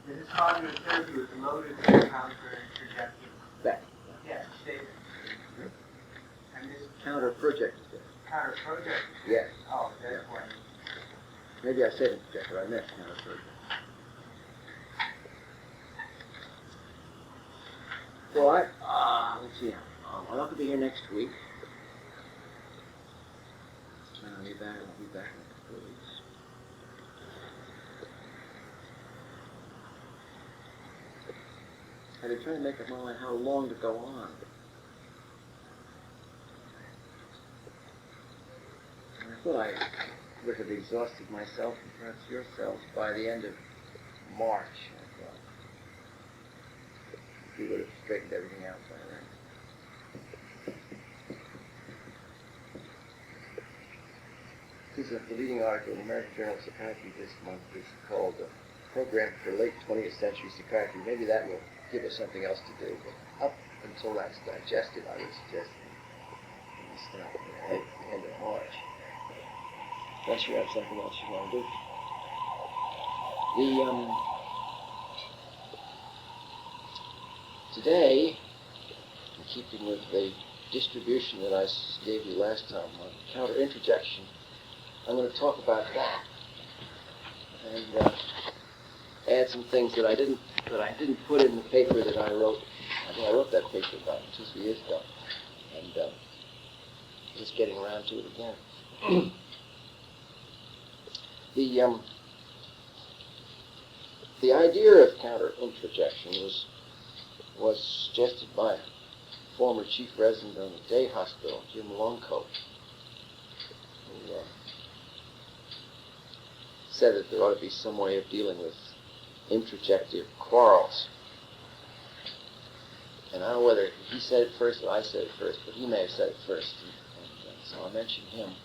His cognitive therapy was loaded with counter-introjection. Back. Yeah, statement. And this Counter-Projection. counter-projection. Yes. Oh, that's why. Maybe I said introjection, I meant counter-projection. Well, let's see. I'll have to be here next week. I'll be back in a couple of weeks. I've been trying to make up my mind how long to go on. And I thought I would have exhausted myself and perhaps yourselves by the end of March, I thought. We would have straightened everything out by then. This is the leading article in the American Journal of Psychiatry this month is called Program for Late 20th Century Psychiatry. Maybe that will give us something else to do. But up until that's digested, I would suggest we stop at the end of March. Unless you have something else you want to do. Today, in keeping with the distribution that I gave you last time on counter-introjection, I'm going to talk about that and add some things that I didn't put in the paper that I wrote. I think I wrote that paper about 2-3 years ago, and just getting around to it again. The idea of counter-introjection was suggested by a former chief resident on the day hospital, Jim Longcoat, who said that there ought to be some way of dealing with introjective quarrels. And I don't know whether he said it first or I said it first, but he may have said it first, and so I'll mention him.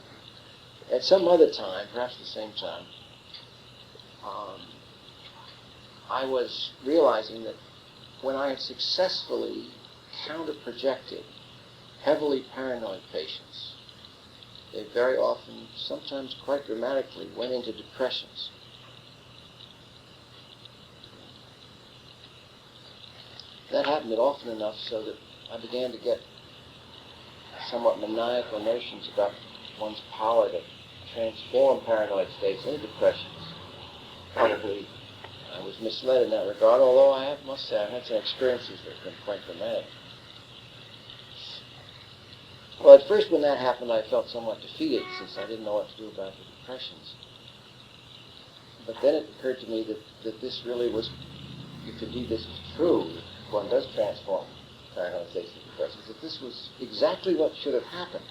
At some other time, perhaps the same time, I was realizing that when I had successfully counter-projected heavily paranoid patients, they very often, sometimes quite dramatically, went into depressions. That happened often enough so that I began to get somewhat maniacal notions about one's power to transform paranoid states into depressions. Probably I was misled in that regard, although I must say I've had some experiences that have been quite dramatic. Well, at first when that happened, I felt somewhat defeated since I didn't know what to do about the depressions. But then it occurred to me that this really was, if indeed this is true, that one does transform paranoid states into depressions, that this was exactly what should have happened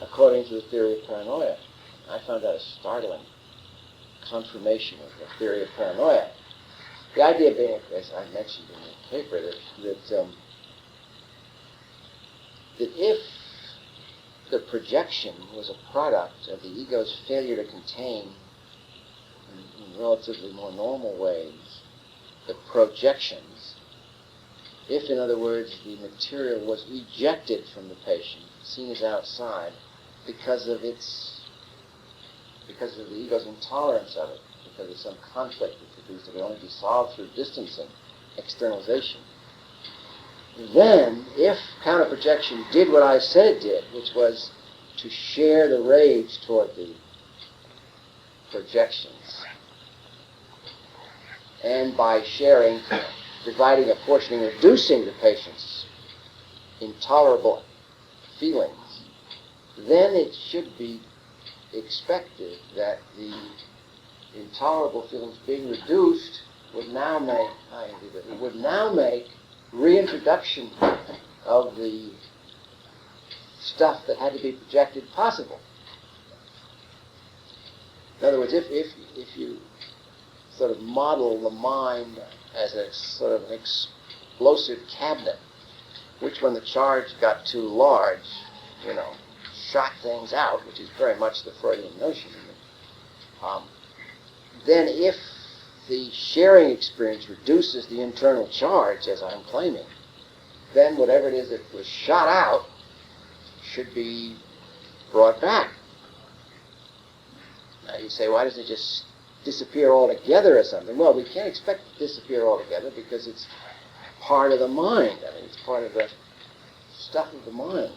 according to the theory of paranoia. I found that a startling confirmation of the theory of paranoia. The idea being, as I mentioned in the paper, that if the projection was a product of the ego's failure to contain, in relatively more normal ways, the projections, if, in other words, the material was ejected from the patient, seen as outside, because of the ego's intolerance of it, because of some conflict it produced that could only be solved through distancing, externalization. Then, if counter-projection did what I said it did, which was to share the rage toward the projections, and by sharing, dividing, apportioning, reducing the patient's intolerable feelings, then it should be expected that the intolerable feelings being reduced would now make reintroduction of the stuff that had to be projected possible. In other words, if you sort of model the mind as a sort of an explosive cabinet, which when the charge got too large, shot things out, which is very much the Freudian notion. Then if the sharing experience reduces the internal charge, as I'm claiming, then whatever it is that was shot out should be brought back. Now you say, why doesn't it just disappear altogether or something? Well, we can't expect it to disappear altogether because it's part of the mind. I mean, it's part of the stuff of the mind.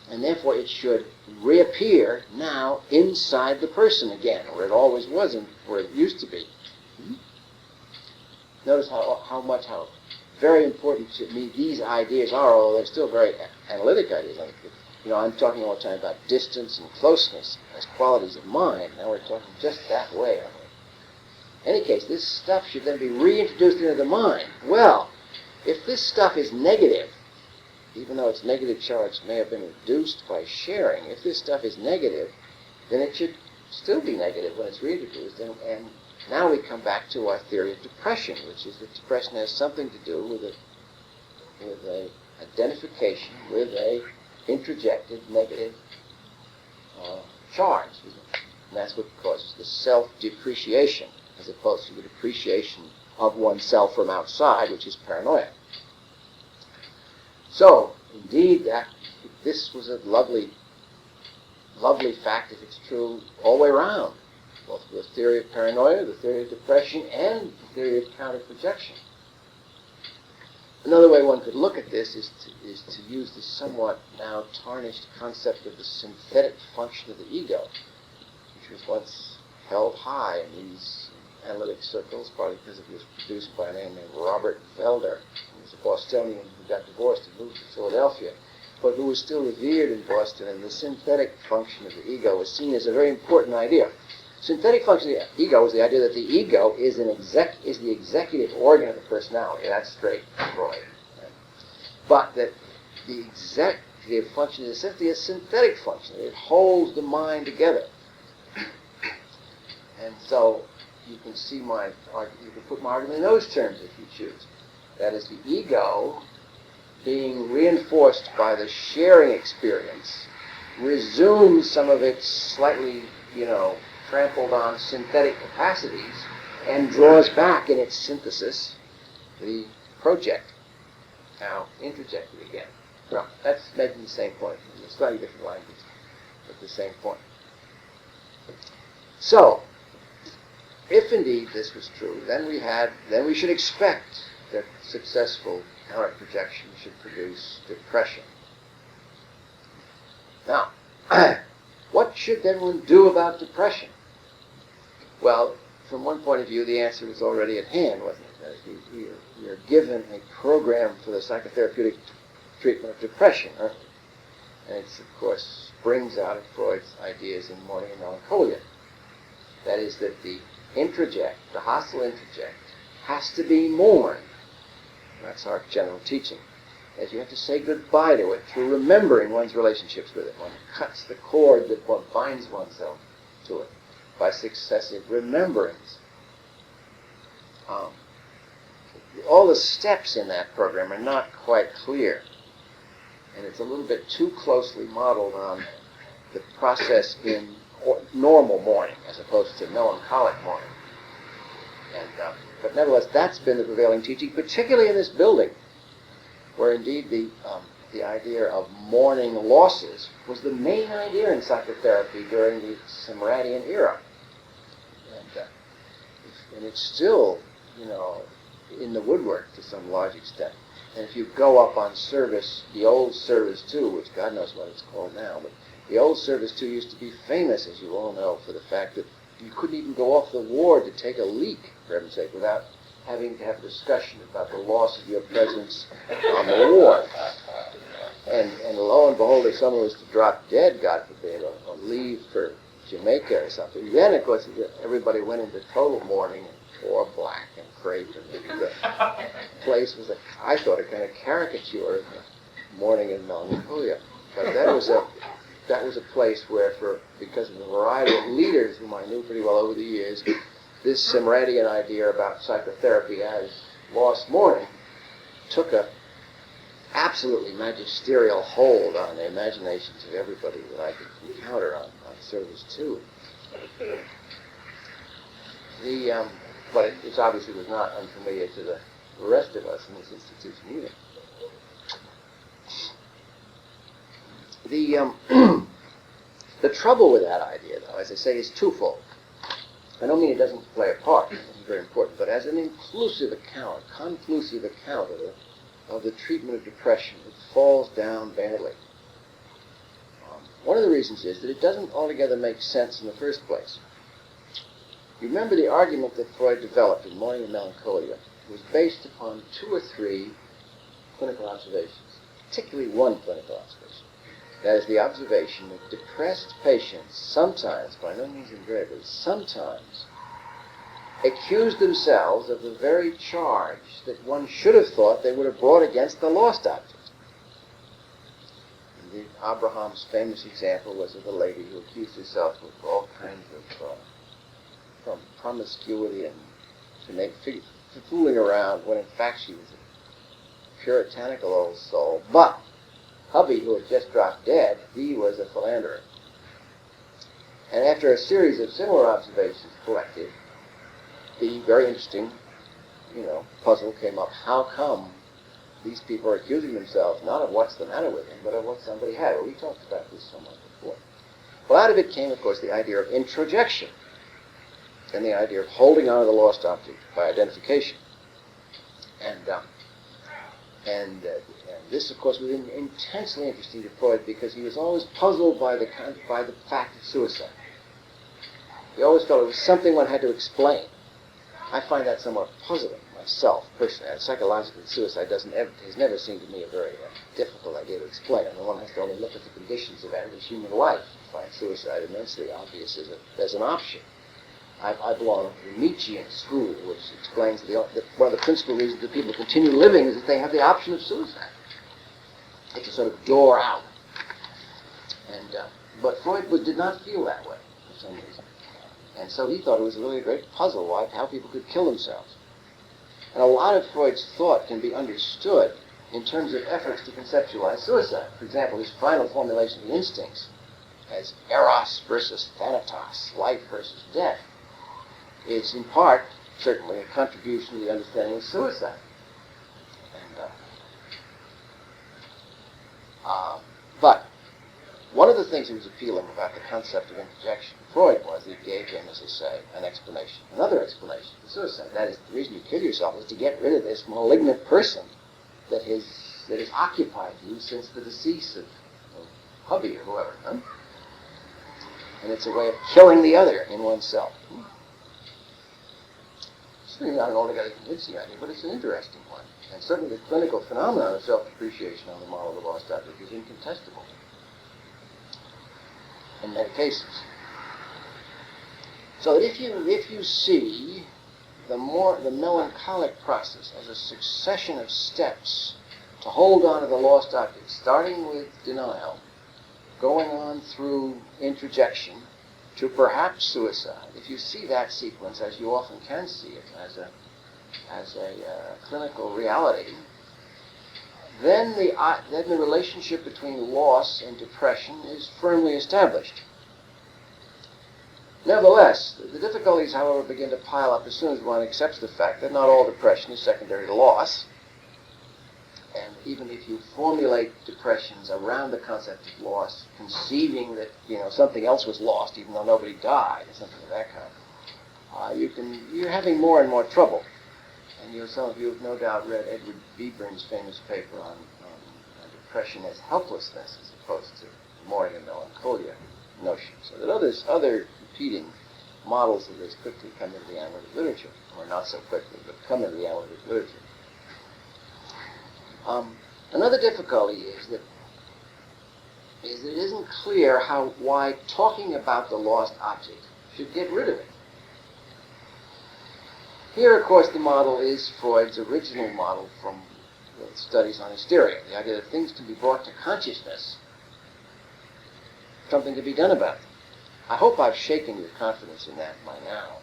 And therefore it should reappear now inside the person again, where it always was and where it used to be. Notice how very important to me these ideas are, although they're still very analytic ideas. I'm talking all the time about distance and closeness as qualities of mind. Now we're talking just that way, aren't we? In any case, this stuff should then be reintroduced into the mind. Well, if this stuff is negative, even though its negative charge may have been reduced by sharing, if this stuff is negative, then it should still be negative when it's reintroduced. And now we come back to our theory of depression, which is that depression has something to do with a identification with a introjected negative charge. And that's what causes the self-depreciation, as opposed to the depreciation of oneself from outside, which is paranoia. So, indeed, this was a lovely fact, if it's true, all the way around. Both the theory of paranoia, the theory of depression, and the theory of counter-projection. Another way one could look at this is to use the somewhat now tarnished concept of the synthetic function of the ego, which was once held high in these analytic circles, partly because it was produced by a man named Robert Felder. He was a Bostonian who got divorced and moved to Philadelphia, but who was still revered in Boston, and the synthetic function of the ego was seen as a very important idea. Synthetic function of the ego is the idea that the ego is the executive organ of the personality. That's straight Freud. Right? But that the executive function is essentially a synthetic function. It holds the mind together. And so you can see you can put my argument in those terms if you choose. That is, the ego, being reinforced by the sharing experience, resumes some of its slightly, trampled on synthetic capacities and draws back in its synthesis the project, now introjected again. Well, that's making the same point in a slightly different language, but the same point. So, if indeed this was true, then we should expect that successful counter-projection should produce depression. Now, what should then one do about depression? Well, from one point of view, the answer was already at hand, wasn't it? We are given a program for the psychotherapeutic treatment of depression, aren't we? And it, of course, springs out of Freud's ideas in Mourning and Melancholia. That is, that the hostile introject, has to be mourned. That's our general teaching. As you have to say goodbye to it through remembering one's relationships with it. One cuts the cord that one binds oneself to it by successive rememberings. All the steps in that program are not quite clear, and it's a little bit too closely modeled on the process in normal mourning as opposed to melancholic mourning. But nevertheless, that's been the prevailing teaching, particularly in this building, where indeed the idea of mourning losses was the main idea in psychotherapy during the Semratian era. And it's still, in the woodwork to some large extent. And if you go up on Service, the old Service 2, which God knows what it's called now, but the old Service 2 used to be famous, as you all know, for the fact that you couldn't even go off the ward to take a leak, for heaven's sake, without having to have a discussion about the loss of your presence on the ward. And lo and behold, if someone was to drop dead, God forbid, or leave for Jamaica or something, then, of course, everybody went into total mourning and wore black and crepe, and the place was, I thought, a kind of caricature of mourning and melancholia. But that was a place where, because of the variety of leaders whom I knew pretty well over the years, this Semratian idea about psychotherapy as lost mourning took a absolutely magisterial hold on the imaginations of everybody that I could encounter on Service 2. But it obviously was not unfamiliar to the rest of us in this institution either. The trouble with that idea, though, as I say, is twofold. I don't mean it doesn't play a part, it's very important, but as an conclusive account of the treatment of depression, it falls down badly. One of the reasons is that it doesn't altogether make sense in the first place. You remember the argument that Freud developed in Mourning and Melancholia was based upon 2 or 3 clinical observations, particularly one clinical observation. That is the observation that depressed patients sometimes, by no means invariably, sometimes accuse themselves of the very charge that one should have thought they would have brought against the lost object. Abraham's famous example was of the lady who accused herself of all kinds of from promiscuity and fooling around, when in fact she was a puritanical old soul. But hubby, who had just dropped dead, he was a philanderer. And after a series of similar observations collected, the very interesting, puzzle came up. How come these people are accusing themselves not of what's the matter with them, but of what somebody had? Well, we talked about this somewhat before. Well, out of it came, of course, the idea of introjection, and the idea of holding on to the lost object by identification. And this, of course, was intensely interesting to Freud, because he was always puzzled by the fact of suicide. He always felt it was something one had to explain. I find that somewhat puzzling myself, personally. Psychologically, suicide has never seemed to me a very difficult idea to explain. I mean, one has to only look at the conditions of average human life to find suicide immensely obvious as an option. I belong to the Nietzschean school, which explains that one of the principal reasons that people continue living is that they have the option of suicide. It's a sort of door out. But Freud did not feel that way for some reason. And so he thought it was really a great puzzle how people could kill themselves. And a lot of Freud's thought can be understood in terms of efforts to conceptualize suicide. For example, his final formulation of the instincts as eros versus thanatos, life versus death, is in part, certainly, a contribution to the understanding of suicide. But one of the things that was appealing about the concept of introjection to Freud was that it gave him, as I say, an explanation, another explanation for suicide. That is, the reason you kill yourself is to get rid of this malignant person that has occupied you since the decease of hubby or whoever. Huh? And it's a way of killing the other in oneself. It's really not an altogether convincing idea, but it's an interesting one. And certainly the clinical phenomenon of self-depreciation on the model of the lost object is incontestable in many cases. So that if you see the melancholic process as a succession of steps to hold on to the lost object, starting with denial, going on through introjection to perhaps suicide, if you see that sequence, as you often can see it, as a clinical reality, then the relationship between loss and depression is firmly established. Nevertheless, the difficulties, however, begin to pile up as soon as one accepts the fact that not all depression is secondary to loss. And even if you formulate depressions around the concept of loss, conceiving that something else was lost, even though nobody died, or something of that kind, you're having more and more trouble. And some of you have no doubt read Edward Beburn's famous paper on depression as helplessness, as opposed to mourning and melancholia notion. So that other competing models of this quickly come into the analytic literature, or not so quickly, but come into the analytic literature. Another difficulty is that it isn't clear why talking about the lost object should get rid of it. Here, of course, the model is Freud's original model from studies on hysteria, the idea that things can be brought to consciousness, something to be done about them. I hope I've shaken your confidence in that by now.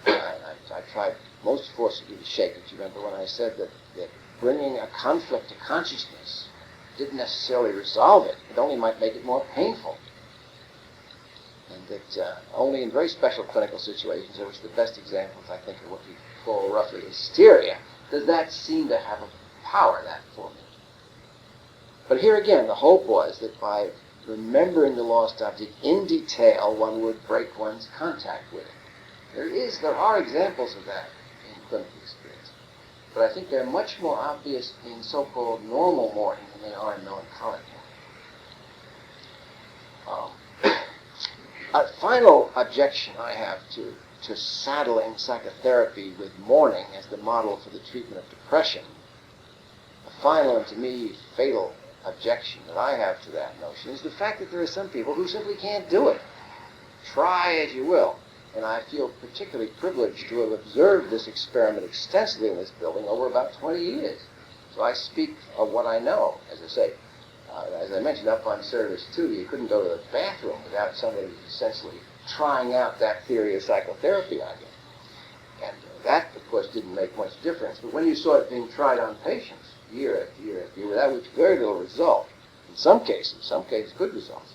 I tried most forcibly to shake it. You remember when I said that bringing a conflict to consciousness didn't necessarily resolve it. It only might make it more painful. and that only in very special clinical situations, in which the best examples, I think, are what we call roughly hysteria, does that seem to have a power, that formula. But here again, the hope was that by remembering the lost object in detail, one would break one's contact with it. There are examples of that in clinical experience, but I think they're much more obvious in so-called normal mourning than they are in melancholic mourning. A final objection I have to saddling psychotherapy with mourning as the model for the treatment of depression, a final and to me fatal objection that I have to that notion, is the fact that there are some people who simply can't do it. Try as you will. And I feel particularly privileged to have observed this experiment extensively in this building over about 20 years. So I speak of what I know. As I say, as I mentioned up on service 2, you couldn't go to the bathroom without somebody essentially trying out that theory of psychotherapy on you. And that, of course, didn't make much difference. But when you saw it being tried on patients, year after year after year, without which very little result, in some cases good results,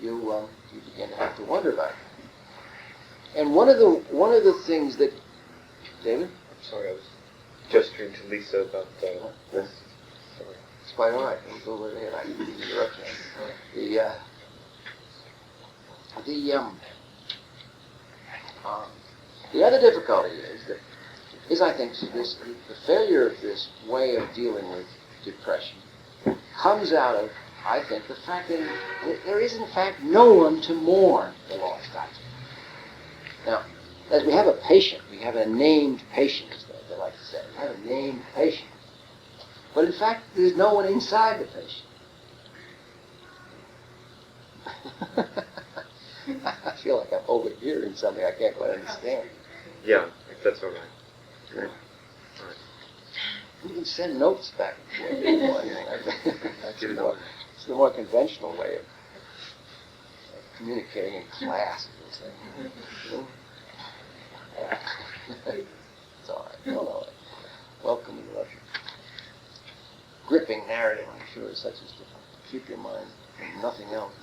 you begin to have to wonder about it. And one of the things that, David? I'm sorry, I was gesturing to Lisa about this. Sorry. It's quite all right. We'll go over there. I can interrupt you. The other difficulty is I think the failure of this way of dealing with depression comes out of, I think, the fact that there is in fact no one to mourn the lost object. Now, as we have a patient, we have a named patient, as they like to say. We have a named patient. But in fact, there's no one inside the patient. I feel like I'm overhearing something I can't quite understand. Yeah, if that's all right. Good. All right. You can send notes back and forth. It's the more conventional way of communicating in class. It's all right. No. Welcome interruption. Gripping narrative, I'm sure, is such as to keep your mind on nothing else.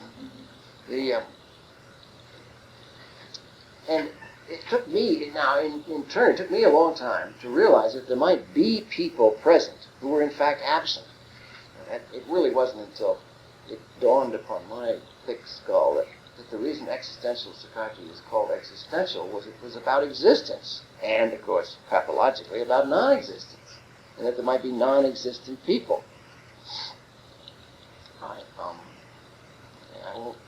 And it took me, now in turn, it took me a long time to realize that there might be people present who were in fact absent. And it really wasn't until it dawned upon my thick skull that the reason existential psychiatry was called existential was it was about existence, and of course, pathologically, about non-existence, and that there might be non-existent people.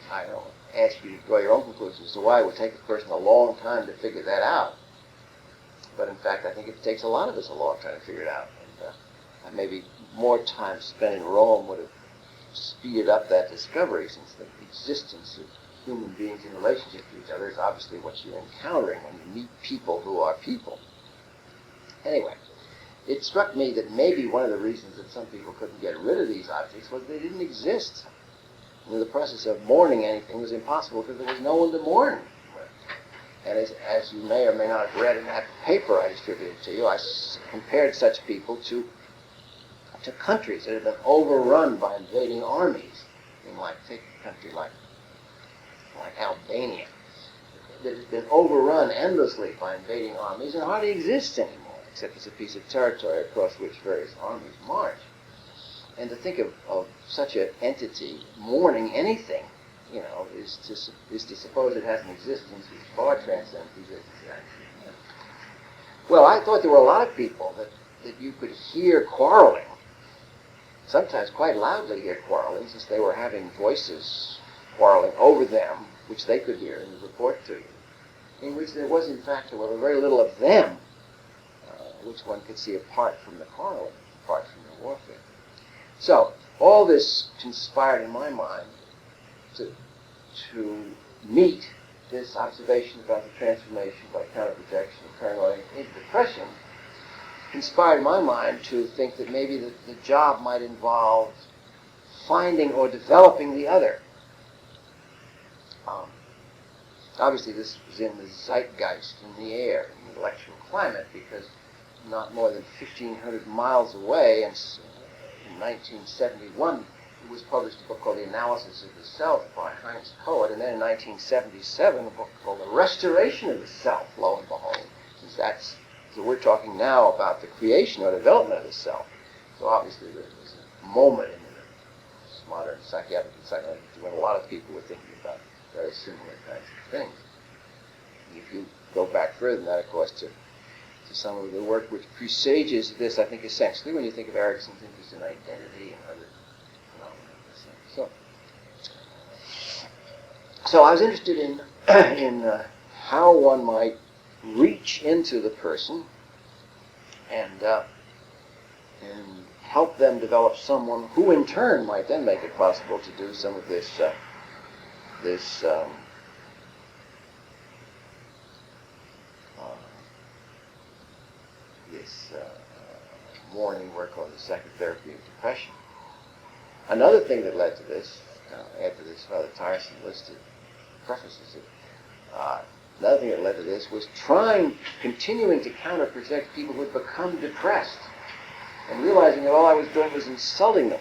I don't ask you to draw your own conclusions as to why it would take a person a long time to figure that out. But in fact, I think it takes a lot of us a long time to figure it out. And maybe more time spent in Rome would have speeded up that discovery, since the existence of human beings in relationship to each other is obviously what you're encountering when you meet people who are people. Anyway, it struck me that maybe one of the reasons that some people couldn't get rid of these objects was they didn't exist. And the process of mourning anything was impossible because there was no one to mourn with. And as you may or may not have read in that paper I distributed to you, I compared such people to countries that had been overrun by invading armies. Take a country like Albania, that has been overrun endlessly by invading armies and hardly exists anymore, except as a piece of territory across which various armies march. And to think of such an entity mourning anything, is to suppose it has an existence which far transcends the existence of that. Well, I thought there were a lot of people that you could hear quarreling, sometimes quite loudly hear quarreling, since they were having voices quarreling over them, which they could hear in the report to you, in which there was, in fact, however, very little of them, which one could see apart from the quarreling, apart from the warfare. So, all this conspired in my mind to meet this observation about the transformation by counter-projection of paranoia into depression, conspired in my mind to think that maybe the job might involve finding or developing the other. Obviously, this was in the zeitgeist, in the air, in the intellectual climate, because not more than 1,500 miles away, in 1971, was published a book called The Analysis of the Self by Heinz Kohut, and then in 1977 a book called The Restoration of the Self, lo and behold. So we're talking now about the creation or development of the self. So obviously there was a moment in the modern psychiatric and psychology when a lot of people were thinking about very similar kinds of things. If you go back further than that, of course, to some of the work which presages this, I think essentially, when you think of Erickson's interest in identity and other phenomena of the same. So I was interested in how one might reach into the person and help them develop someone who in turn might then make it possible to do some of this morning work on the psychotherapy of depression. Another thing that led to this, after this rather tiresome list of prefaces, another thing that led to this was continuing to counter-project people who had become depressed and realizing that all I was doing was insulting them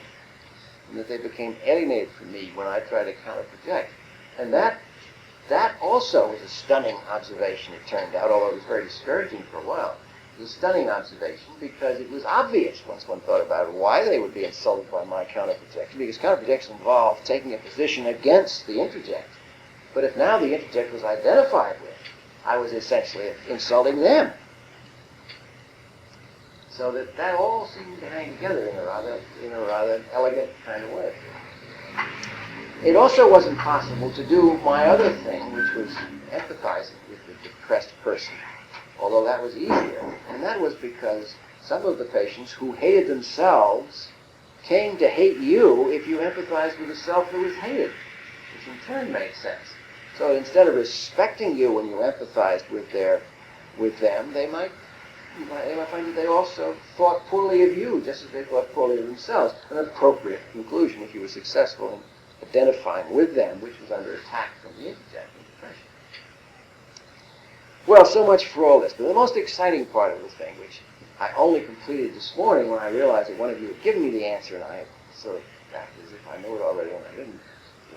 and that they became alienated from me when I tried to counter-project. And that also was a stunning observation, it turned out, although it was very discouraging for a while. It was a stunning observation because it was obvious once one thought about it why they would be insulted by my counter-projection, because counter-projection involved taking a position against the introject. But if now the introject was identified with, I was essentially insulting them. So that all seemed to hang together in a rather elegant kind of way. It also wasn't possible to do my other thing, which was empathizing with the depressed person, although that was easier. And that was because some of the patients who hated themselves came to hate you if you empathized with the self that was hated, which in turn made sense. So instead of respecting you when you empathized with them, they might find that they also thought poorly of you, just as they thought poorly of themselves. An appropriate conclusion if you were successful in identifying with them, which was under attack from the introject in depression. Well, so much for all this. But the most exciting part of the thing, which I only completed this morning when I realized that one of you had given me the answer, and I had sort of acted as if I knew it already when I didn't.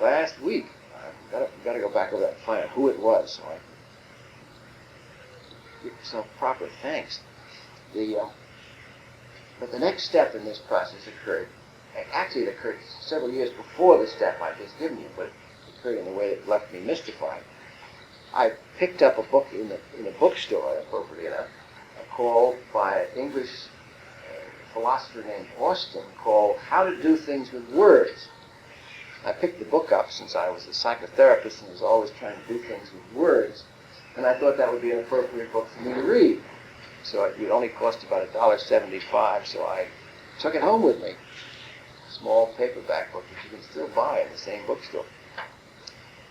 Last week, I've got to go back over that and find out who it was so I can give myself proper thanks. But the next step in this process occurred. Actually, it occurred several years before the step I've just given you, but it occurred in a way that left me mystified. I picked up a book in a bookstore, appropriately enough, called by an English philosopher named Austin, called How to Do Things with Words. I picked the book up since I was a psychotherapist and was always trying to do things with words, and I thought that would be an appropriate book for me to read. So it would only cost about $1.75, so I took it home with me. A small paperback book that you can still buy in the same bookstore.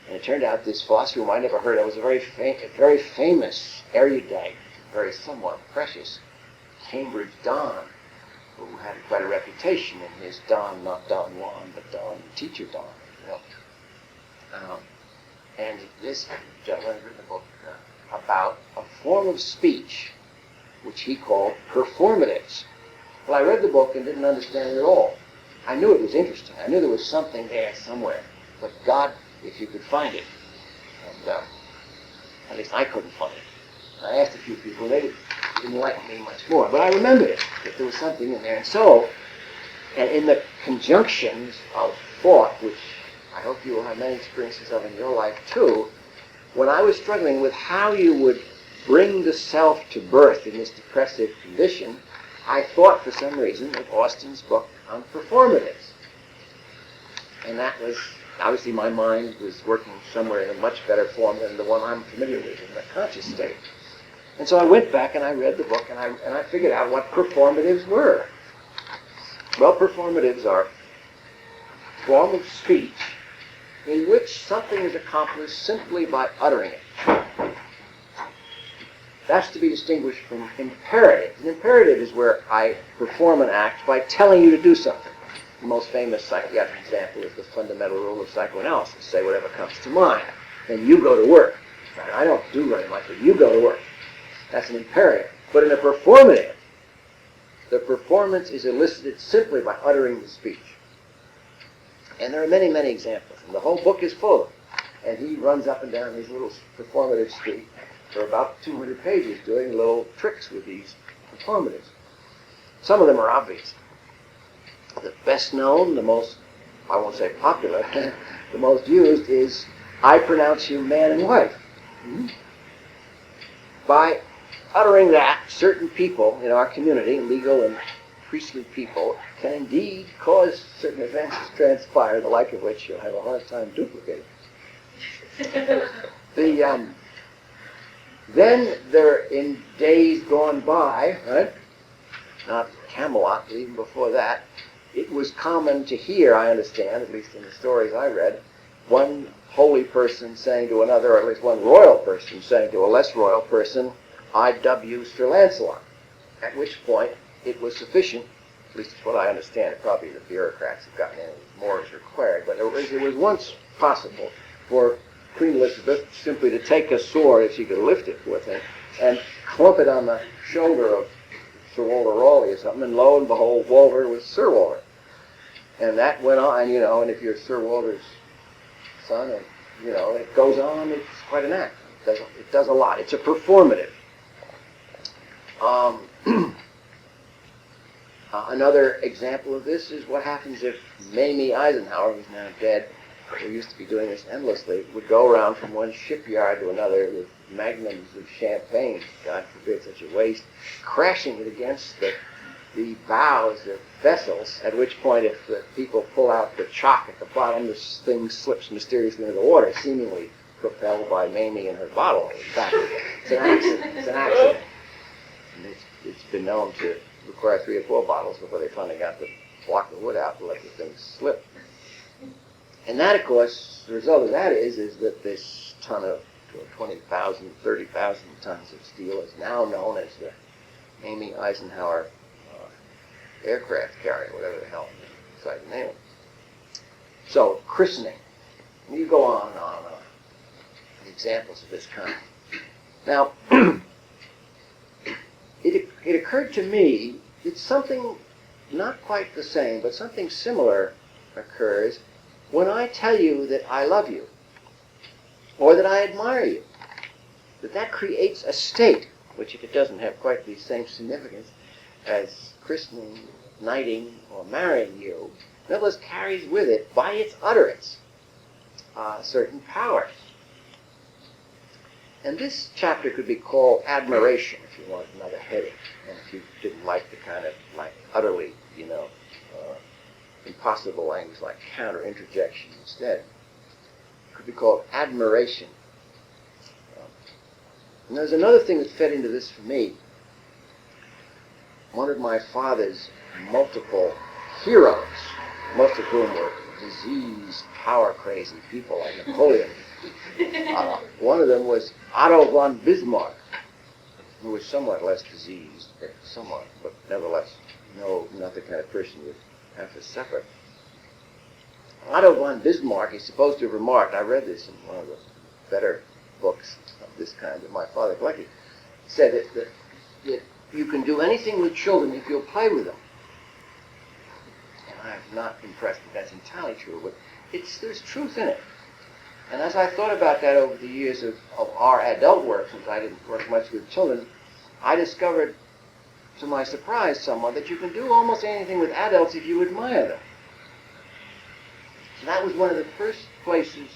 And it turned out this philosopher whom I never heard of was a very famous erudite, very somewhat precious Cambridge Don, who had quite a reputation in his Don, not Don Juan, but Don, teacher Don. And this gentleman had written a book about a form of speech which he called performatives. Well, I read the book and didn't understand it at all. I knew it was interesting. I knew there was something there somewhere. But God, if you could find it. And at least I couldn't find it. I asked a few people, they didn't enlighten me much more. But I remembered it, that there was something in there. And so, and in the conjunctions of thought, which I hope you will have many experiences of in your life too, when I was struggling with how you would bring the self to birth in this depressive condition, I thought for some reason of Austin's book on performatives. And that was, obviously my mind was working somewhere in a much better form than the one I'm familiar with in the conscious state. And so I went back and I read the book and I figured out what performatives were. Well, performatives are a form of speech in which something is accomplished simply by uttering it. That's to be distinguished from imperative. An imperative is where I perform an act by telling you to do something. The most famous psychiatric example is the fundamental rule of psychoanalysis. Say whatever comes to mind. Then you go to work. Right? I don't do very much, but you go to work. That's an imperative. But in a performative, the performance is elicited simply by uttering the speech. And there are many, many examples. And the whole book is full of them. And he runs up and down these little performative streets for about 200 pages doing little tricks with these performatives. Some of them are obvious. The best known, the most, I won't say popular, the most used is, I pronounce you man and wife. Mm-hmm. By uttering that, certain people in our community, legal and priestly people, can indeed cause certain events to transpire, the like of which you'll have a hard time duplicating. Then there, in days gone by, right, not Camelot, but even before that, it was common to hear, I understand, at least in the stories I read, one holy person saying to another, or at least one royal person saying to a less royal person, I dub you Sir Lancelot. At which point it was sufficient, at least it's what I understand, probably the bureaucrats have gotten in, more is required, but it was once possible for Queen Elizabeth simply to take a sword, if she could lift it, poor thing, and clump it on the shoulder of Sir Walter Raleigh or something, and lo and behold, Walter was Sir Walter. And that went on, you know, and if you're Sir Walter's son, and, you know, it goes on, it's quite an act. It does a lot. It's a performative. Another example of this is what happens if Mamie Eisenhower, who's now dead, who used to be doing this endlessly, would go around from one shipyard to another with magnums of champagne, God forbid such a waste, crashing it against the bows of vessels, at which point if the people pull out the chock at the bottom, this thing slips mysteriously into the water, seemingly propelled by Mamie and her bottle. In fact, it's an accident. It's an accident. And it's been known to require 3 or 4 bottles before they finally got to block the wood out and let the thing slip. And that, of course, the result of that is that this ton of 20,000, 30,000 tons of steel is now known as the Mamie Eisenhower aircraft carrier, whatever the hell inside the name. So, christening. You go on and on and on. Examples of this kind. Now, it occurred to me that something not quite the same, but something similar occurs when I tell you that I love you, or that I admire you. That creates a state, which if it doesn't have quite the same significance as christening, knighting, or marrying you, nevertheless carries with it, by its utterance, certain power. And this chapter could be called Admiration, if you want another heading, and if you didn't like the kind of, like, utterly, impossible language like Counter-Introjection instead. It could be called Admiration. And there's another thing that fed into this for me. One of my father's multiple heroes, most of whom were diseased, power-crazy people like Napoleon. One of them was Otto von Bismarck, who was somewhat less diseased, but nevertheless, not the kind of person you'd have to suffer. Otto von Bismarck is supposed to have remarked, I read this in one of the better books of this kind that my father collected, said that you can do anything with children if you'll play with them. And I'm not impressed that that's entirely true, but there's truth in it. And as I thought about that over the years of our adult work, since I didn't work much with children, I discovered, to my surprise somewhat, that you can do almost anything with adults if you admire them. So that was one of the first places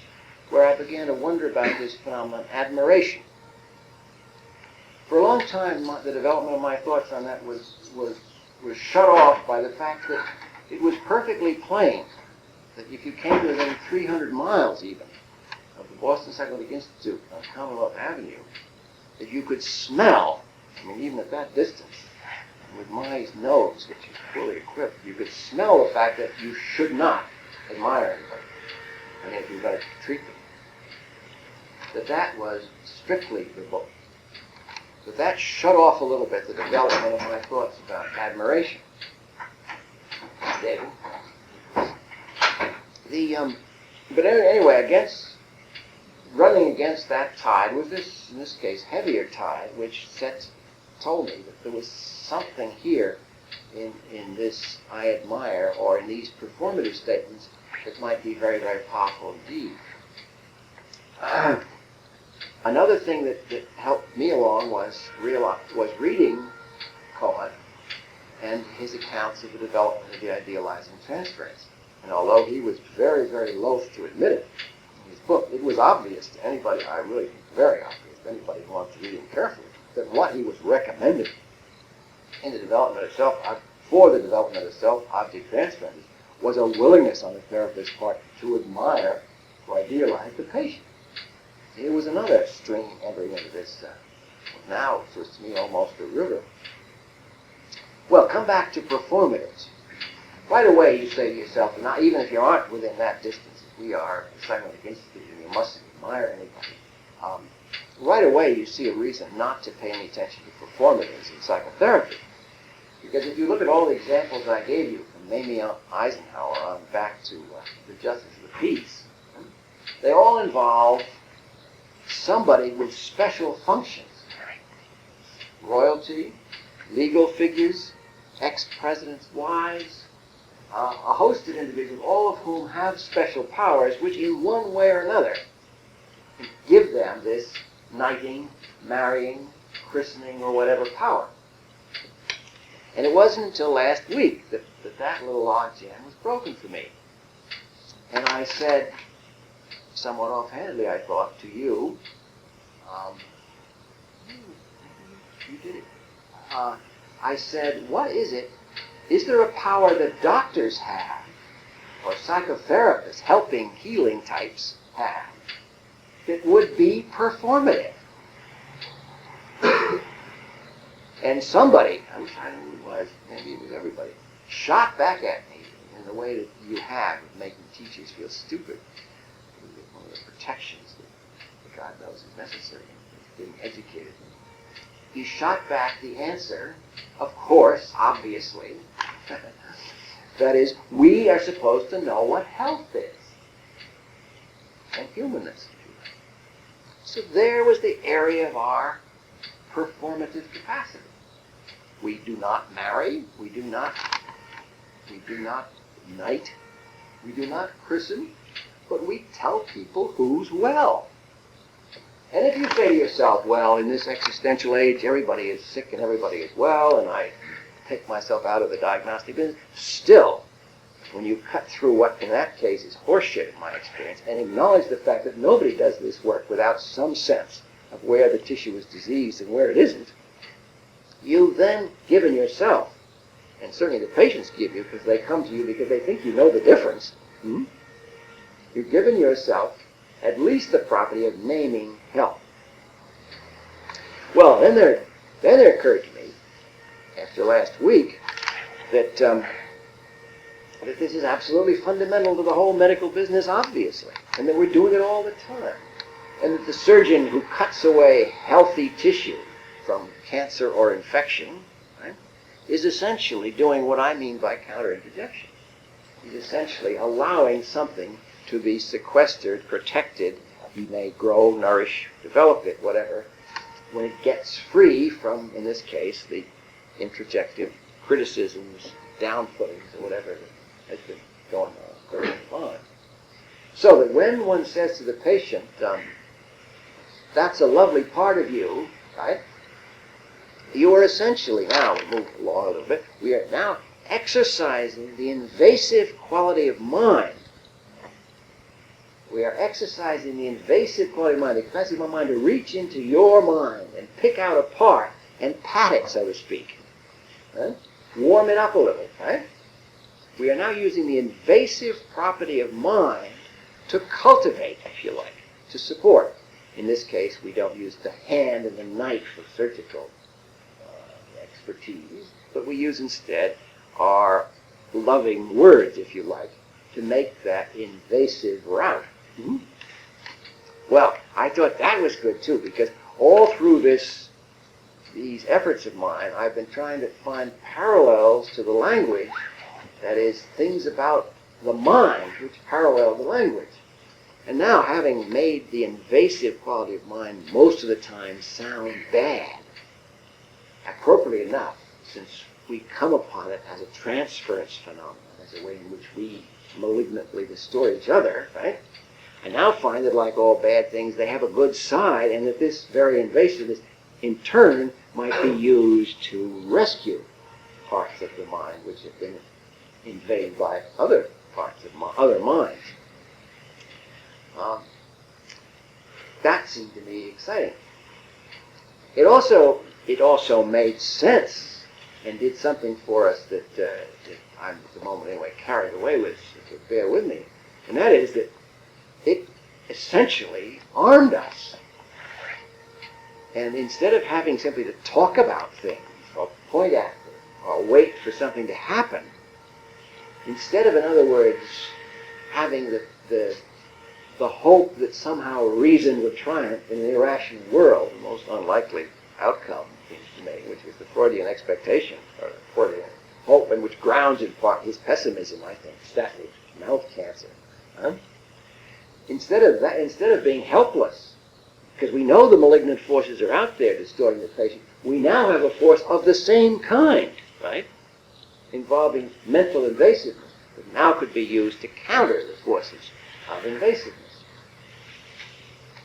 where I began to wonder about this phenomenon, admiration. For a long time, the development of my thoughts on that was shut off by the fact that it was perfectly plain that if you came within 300 miles even of the Boston Psychoanalytic Institute on Commonwealth Avenue, that you could smell, even at that distance, with my nose, which is fully equipped, you could smell the fact that you should not admire anybody, if you're going to treat them. That was strictly revolt. That shut off a little bit the development of my thoughts about admiration. David? But anyway, running against that tide was this, in this case, heavier tide, which told me that there was something here in this I admire, or in these performative statements that might be very, very powerful indeed. Another thing that helped me along was reading Cohen and his accounts of the development of the idealizing transference. And although he was very, very loath to admit it in his book, it was obvious to anybody, I really think very obvious to anybody who wants to read him carefully, that what he was recommending in the development of for the development of self-object transferences was a willingness on the therapist's part to admire, to idealize the patient. It was another stream entering into this, now it seems to me almost a river. Well, come back to performatives. Right away you say to yourself, now even if you aren't within that distance, if we are the psychoanalytic institute and you mustn't admire anybody, right away you see a reason not to pay any attention to performatives in psychotherapy. Because if you look at all the examples I gave you, from Mamie Eisenhower on back to the Justice of the Peace, they all involve somebody with special functions. Royalty, legal figures, ex-presidents' wives, a host of individuals, all of whom have special powers which in one way or another give them this knighting, marrying, christening, or whatever power. And it wasn't until last week that little logjam was broken for me. And I said, somewhat offhandedly, I thought, to you, you did it. I said, what is it? Is there a power that doctors have, or psychotherapists, helping healing types have, that would be performative? And somebody, I'm trying to remember who it was, maybe it was everybody, shot back at me in the way that you have of making teachers feel stupid. One of the protections that God knows is necessary in being educated. He shot back the answer, of course, obviously, that is, we are supposed to know what health is, and humanness. So there was the area of our performative capacity. We do not marry, we do not knight, we do not christen, but we tell people who's well. And if you say to yourself, well, in this existential age, everybody is sick and everybody is well, and I take myself out of the diagnostic business, still, when you cut through what in that case is horseshit in my experience, and acknowledge the fact that nobody does this work without some sense of where the tissue is diseased and where it isn't, you've then given yourself, and certainly the patients give you because they come to you because they think you know the difference, you've given yourself at least the property of naming health. Well, then there occurred to me, after last week, that this is absolutely fundamental to the whole medical business, obviously, and that we're doing it all the time. And that the surgeon who cuts away healthy tissue from cancer or infection, right, is essentially doing what I mean by counter-introjection. He's essentially allowing something to be sequestered, protected. He may grow, nourish, develop it, whatever, when it gets free from, in this case, the introjective criticisms, downputtings, or whatever has been going on. So that when one says to the patient, that's a lovely part of you, right? You are essentially, now we move along a little bit, we are now exercising the invasive quality of mind. We are exercising the invasive quality of mind, the capacity of my mind to reach into your mind and pick out a part and pat it, so to speak. Right? Warm it up a little, right? We are now using the invasive property of mind to cultivate, if you like, to support. In this case, we don't use the hand and the knife for surgical expertise, but we use instead our loving words, if you like, to make that invasive route. Well, I thought that was good too, because all through these efforts of mine, I've been trying to find parallels to the language, that is, things about the mind which parallel the language. And now, having made the invasive quality of mind most of the time sound bad, appropriately enough, since we come upon it as a transference phenomenon, as a way in which we malignantly destroy each other, right? I now find that, like all bad things, they have a good side, and that this very invasiveness, in turn, might be used to rescue parts of the mind which have been invaded by other parts of other minds. That seemed to me exciting. It also made sense and did something for us that I'm at the moment anyway carried away with, so bear with me, and that is that it essentially armed us. And instead of having simply to talk about things or point at them or wait for something to happen, instead of, in other words, having the hope that somehow reason would triumph in an irrational world, the most unlikely outcome, seems to me, which was the Freudian expectation, or the Freudian hope, and which grounds in part his pessimism, I think, that with mouth cancer. Instead of being helpless, because we know the malignant forces are out there distorting the patient, we now have a force of the same kind, right, involving mental invasiveness, that now could be used to counter the forces of invasiveness.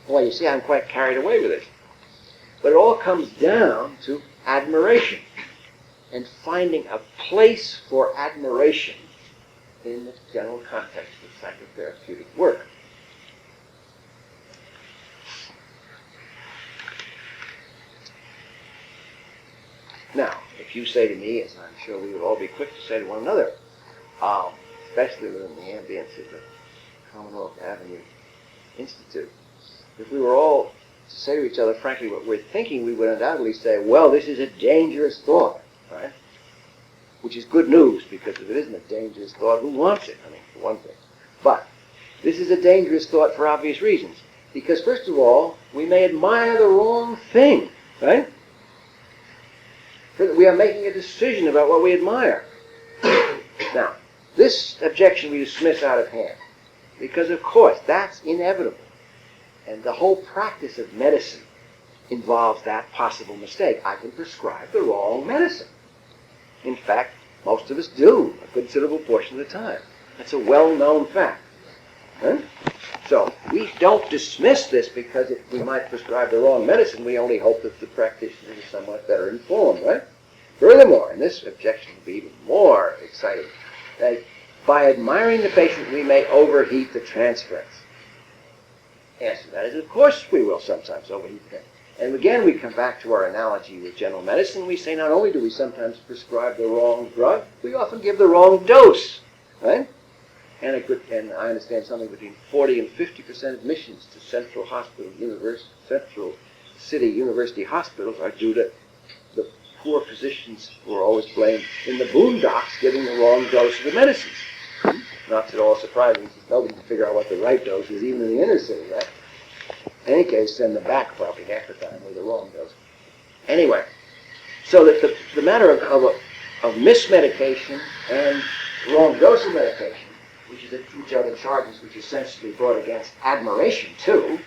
Well, you see, I'm quite carried away with it. But it all comes down to admiration and finding a place for admiration in the general context of psychotherapeutic work. Now, if you say to me, as I'm sure we would all be quick to say to one another, especially within the ambience of the Commonwealth Avenue Institute, if we were all to say to each other frankly what we're thinking, we would undoubtedly say, well, this is a dangerous thought, right? Which is good news, because if it isn't a dangerous thought, who wants it? I mean, for one thing. But this is a dangerous thought for obvious reasons. Because, first of all, we may admire the wrong thing, right? We are making a decision about what we admire. Now, this objection we dismiss out of hand, because, of course, that's inevitable. And the whole practice of medicine involves that possible mistake. I can prescribe the wrong medicine. In fact, most of us do, a considerable portion of the time. That's a well-known fact. Huh? So, we don't dismiss this because we might prescribe the wrong medicine. We only hope that the practitioner is somewhat better informed, right? Furthermore, and this objection will be even more exciting, that by admiring the patient, we may overheat the transference. Answer that is, of course we will sometimes overheat them. And again, we come back to our analogy with general medicine. We say not only do we sometimes prescribe the wrong drug, we often give the wrong dose, right? And I understand something between 40 and 50% admissions to central city university hospitals are due to the poor physicians who are always blamed in the boondocks giving the wrong dose of the medicines. Not at all surprising, since nobody can figure out what the right dose is, even in the inner city, right? In any case, send them back probably half the time with the wrong dose. Anyway, so that the matter of mismedication and wrong dose of medication, which are the charges which essentially brought against admiration too,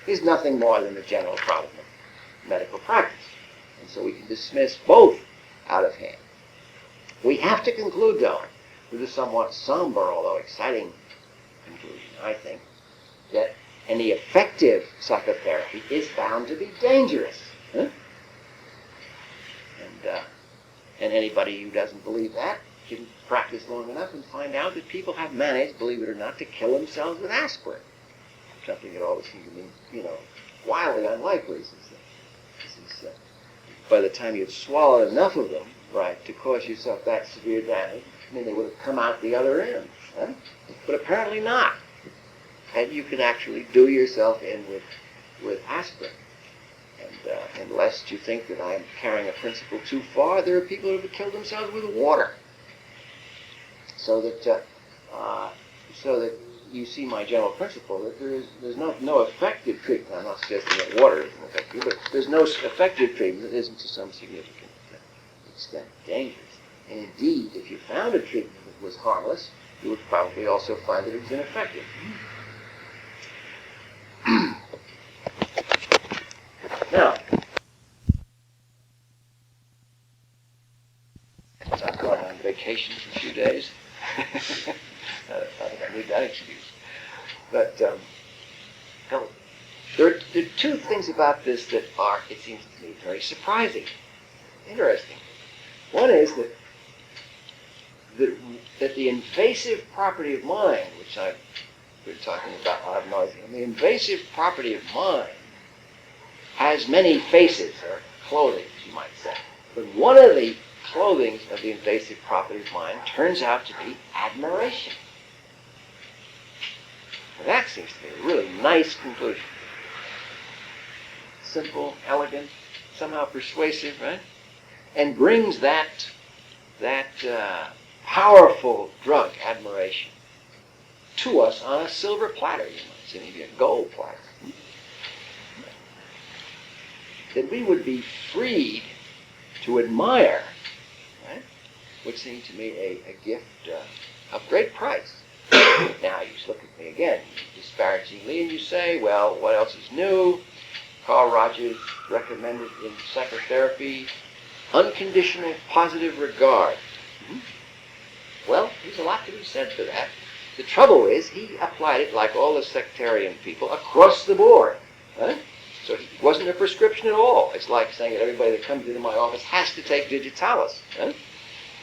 is nothing more than the general problem of medical practice. And so we can dismiss both out of hand. We have to conclude, though, with a somewhat somber, although exciting conclusion, I think, that any effective psychotherapy is bound to be dangerous. Huh? And anybody who doesn't believe that can practice long enough and find out that people have managed, believe it or not, to kill themselves with aspirin. Something that always seems to me, wildly unlikely. By the time you'd swallowed enough of them, right, to cause yourself that severe damage, they would have come out the other end. Huh? But apparently not. And you can actually do yourself in with aspirin. And lest you think that I'm carrying a principle too far, there are people who have killed themselves with water. So that you see my general principle, that there's no effective treatment. I'm not suggesting that water isn't effective, but there's no effective treatment that isn't to some significant extent dangerous. And indeed, if you found a treatment that was harmless, you would probably also find that it was ineffective. Now, vacation for a few days. Not that I need that excuse. But now, there are two things about this that are, it seems to me, very surprising, interesting. One is that the invasive property of mind, which I've been talking about ad nauseum, the invasive property of mind has many faces, or clothing, you might say. But one of the clothings of the invasive property of mind turns out to be admiration. Now that seems to be a really nice conclusion. Simple, elegant, somehow persuasive, right? And brings that powerful drug, admiration, to us on a silver platter, you might say, maybe a gold platter. That we would be freed to admire, right, would seem to me a gift of great price. Now, you look at me again, disparagingly, and you say, well, what else is new? Carl Rogers recommended in psychotherapy unconditional positive regard. Well, there's a lot to be said for that. The trouble is, he applied it, like all the sectarian people, across the board. Right? So it wasn't a prescription at all. It's like saying that everybody that comes into my office has to take digitalis. Right?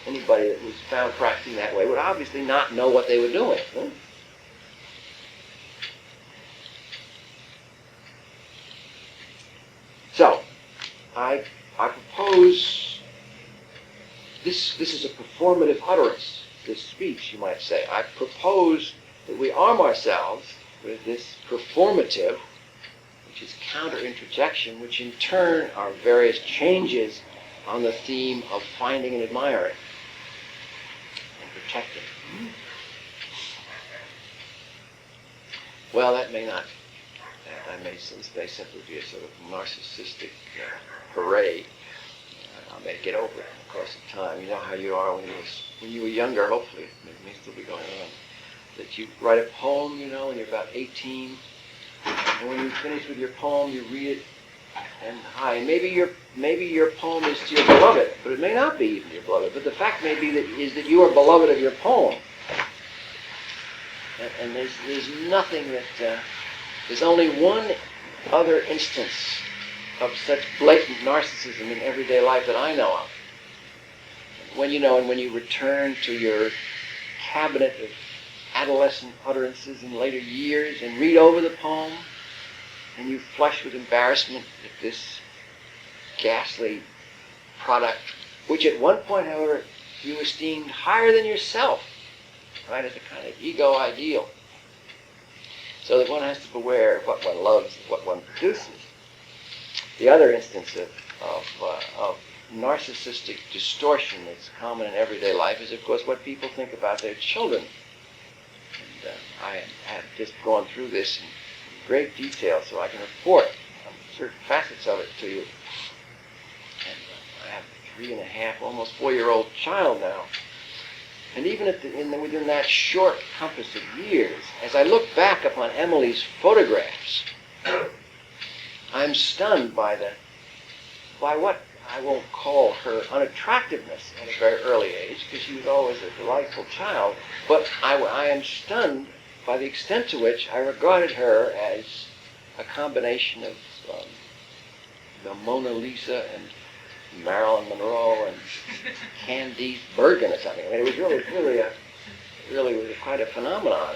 Anybody that was found practicing that way would obviously not know what they were doing. Right? So, I propose, this is a performative utterance, this speech, you might say. I propose that we arm ourselves with this performative, which is counter-introjection, which in turn are various changes on the theme of finding and admiring and protecting. Well, that may not. I may simply be a sort of narcissistic parade. I may get over it in the course of time. You know how you are when you were younger, hopefully. It may still be going on. That you write a poem, you know, when you're about 18. And when you finish with your poem, you read it. And maybe your poem is to your beloved, but it may not be even your beloved. But the fact may be that you are beloved of your poem. And there's nothing that... There's only one other instance of such blatant narcissism in everyday life that I know of. When you return to your cabinet of adolescent utterances in later years and read over the poem, and you flush with embarrassment at this ghastly product, which at one point, however, you esteemed higher than yourself, right, as a kind of ego ideal. So that one has to beware of what one loves and what one produces. The other instance of narcissistic distortion that's common in everyday life is, of course, what people think about their children. And I have just gone through this in great detail so I can report on certain facets of it to you. And I have a 3.5, almost 4-year-old child now. And even within that short compass of years, as I look back upon Emily's photographs, I'm stunned by what I won't call her unattractiveness at a very early age, because she was always a delightful child, but I am stunned by the extent to which I regarded her as a combination of the Mona Lisa and Marilyn Monroe and Candice Bergen or something. I mean, it was really quite a phenomenon.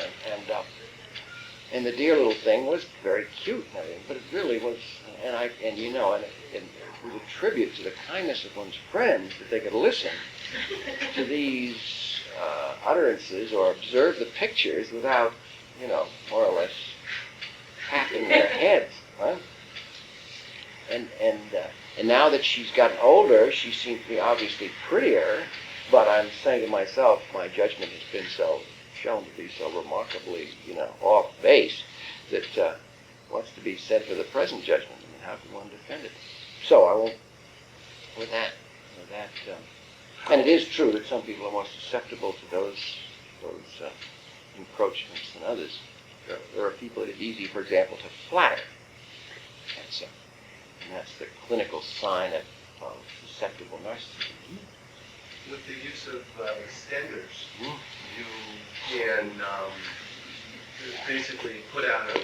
And the dear little thing was very cute and everything, but it really was, and it was a tribute to the kindness of one's friends that they could listen to these utterances or observe the pictures without, more or less tapping their heads, right? And now that she's gotten older, she seems to be obviously prettier, but I'm saying to myself, my judgment has been shown to be so remarkably, off base that what's to be said for the present judgment? I mean, how can one defend it? So I won't, with that, and it is true that some people are more susceptible to those encroachments than others. There are people that it's easy, for example, to flatter. And that's the clinical sign of susceptible narcissism. with the use of extenders, you can basically put out a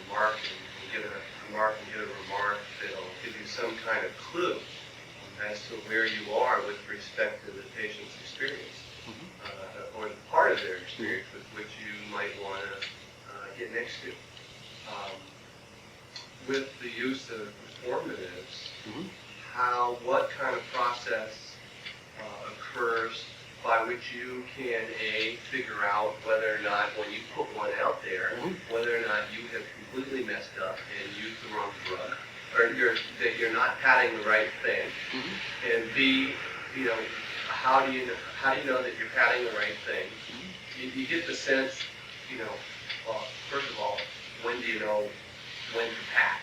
remark and get a remark and get a remark that'll give you some kind of clue as to where you are with respect to the patient's experience, or the part of their experience with which you might want to get next to. With the use of formatives, what kind of process occurs by which you can figure out whether or not, when you put one out there, whether or not you have completely messed up and used the wrong drug, or that you're not patting the right thing, and B, how do you know that you're patting the right thing? You get the sense, first of all, when do you know when to pat?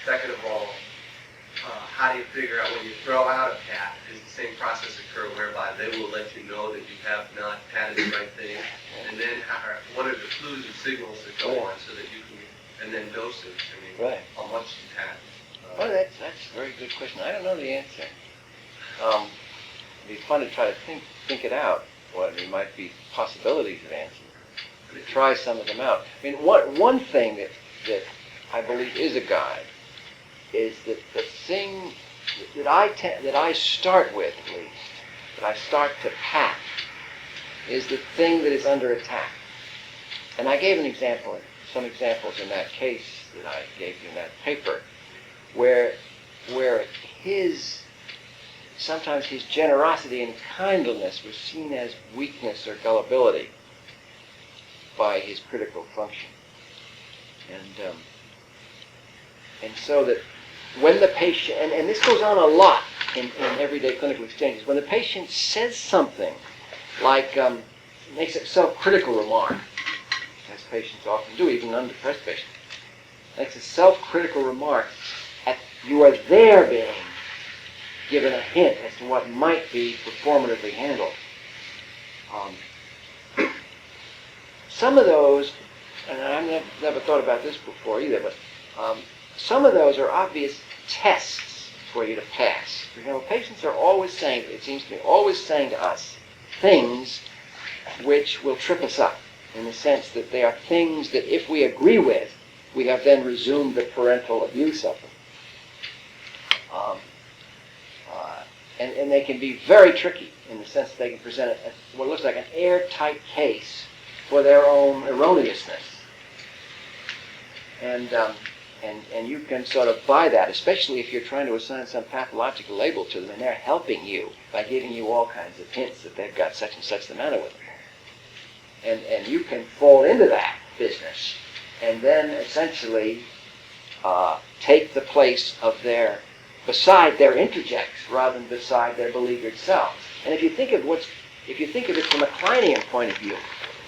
Second of all, how do you figure out when you throw out a pat? Does the same process occur whereby they will let you know that you have not patted the right thing? And then what are the clues and signals that go on so that you can, and then dosage, how much to pat? Well, that's a very good question. I don't know the answer. It'd be fun to try to think it out. What there might be possibilities of answers. To try some of them out. One thing that I believe is a guide is that the thing that I start with, at least, that I start to pat, is the thing that is under attack. And I gave some examples in that case that I gave you in that paper, where sometimes his generosity and kindliness was seen as weakness or gullibility by his critical function. And so that when the patient, and this goes on a lot in everyday clinical exchanges, when the patient says something like, makes a self-critical remark, as patients often do, even undepressed patients, makes a self-critical remark, you are there being given a hint as to what might be performatively handled. Some of those, and I've never thought about this before either, but some of those are obvious tests for you to pass. For example, patients are always saying, it seems to me, always saying to us things which will trip us up, in the sense that they are things that if we agree with, we have then resumed the parental abuse of them. And they can be very tricky in the sense that they can present what looks like an airtight case for their own erroneousness. And you can sort of buy that, especially if you're trying to assign some pathological label to them, and they're helping you by giving you all kinds of hints that they've got such and such the matter with them. And you can fall into that business and then essentially take the place of beside their interjects rather than beside their beleaguered selves. And if you think of it from a Kleinian point of view,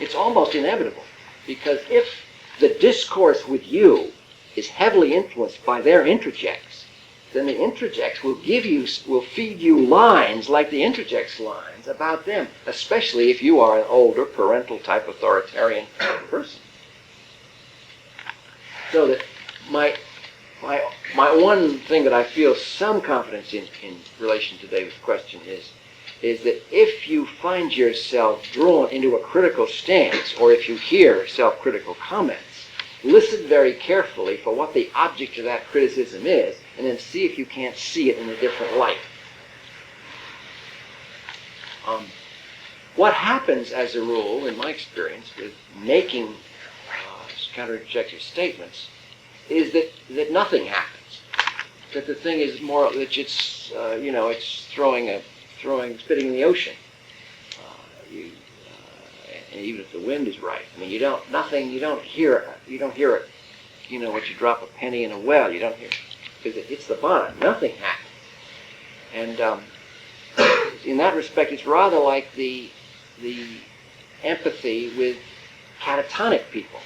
it's almost inevitable, because if the discourse with you is heavily influenced by their interjects, then the interjects will feed you lines like the interjects lines about them, especially if you are an older parental type authoritarian person. So that my one thing that I feel some confidence in relation to David's question is that if you find yourself drawn into a critical stance, or if you hear self-critical comments, listen very carefully for what the object of that criticism is, and then see if you can't see it in a different light. What happens as a rule, in my experience, with making counter-introjection statements is that nothing happens. That the thing is more that it's spitting in the ocean. And even if the wind is right, you don't hear it. When you drop a penny in a well, you don't hear it because it hits the bottom. Nothing happens. And in that respect, it's rather like the empathy with catatonic people.